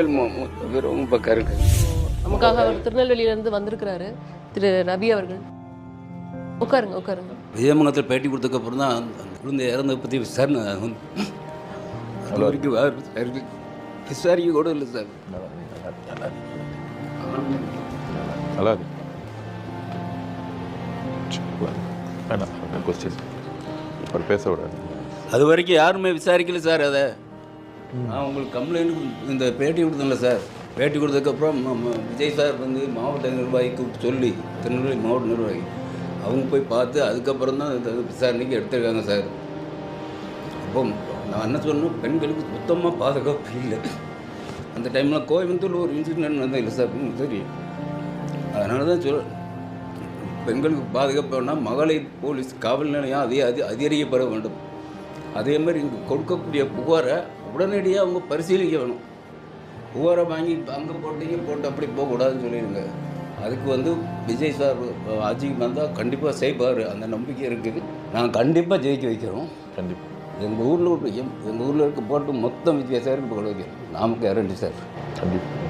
மக்கள் மொத்த பேர் ரொம்ப பக்கம் இருக்கு. நமக்காக அவர் திருநெல்வேலியிலேருந்து வந்திருக்கிறாரு திரு ரவி அவர்கள். உட்காருங்க உட்காருங்க. விஜயமங்கலத்தில் பேட்டி கொடுத்ததுக்கப்புறம் தான் அந்த குழந்தை இறந்ததை பற்றி விசாரணை ஆகும். அது வரைக்கும் விசாரிக்க கூட இல்லை சார். நல்லா இருக்கு. வேணாம் கொஸ்டின் இப்போ பேச விடாது. அது வரைக்கும் யாருமே விசாரிக்கல சார். அதை நான் உங்களுக்கு கம்ப்ளைண்ட் இந்த பேட்டி கொடுத்தேன்ல சார். பேட்டி கொடுத்ததுக்கப்புறம் விஜய் சார் வந்து மாவட்ட நிர்வாகி கூப்பிட்டு சொல்லி திருநெல்வேலி மாவட்ட நிர்வாகி அவங்க போய் பார்த்து அதுக்கப்புறம் தான் இந்த விசாரணைக்கு எடுத்துருக்காங்க சார். அப்போ நான் என்ன சொன்னேன், பெண்களுக்கு சுத்தமாக பாதுகாப்பு இல்லை. அந்த டைமில் கோயம்புத்தூரில் ஒரு இன்சிடென்ட் வந்து இல்லை சார், தெரியும். அதனால தான் பெண்களுக்கு பாதுகாப்பு வேணால் மகளிர் போலீஸ் காவல் நிலையம் அதிகரிக்கப்பட வேண்டும். அதே மாதிரி இங்கே கொடுக்கக்கூடிய புகாரை உடனடியாக அவங்க பரிசீலிக்க வேணும். புகாரை வாங்கி அங்கே போட்டு அப்படி போகக்கூடாதுன்னு சொல்லிடுங்க. அதுக்கு வந்து விஜய் சார் ஆட்சிக்கு வந்தால் கண்டிப்பாக செய்வார், அந்த நம்பிக்கை இருக்குது. நாங்கள் கண்டிப்பாக ஜெயிக்க வைக்கிறோம். கண்டிப்பாக எங்கள் ஊரில் இருக்க போட்டு மொத்தம் விஜய் சாருக்கு போட வைக்கிறோம். நமக்கு கேரண்டி சார். கண்டிப்பாக.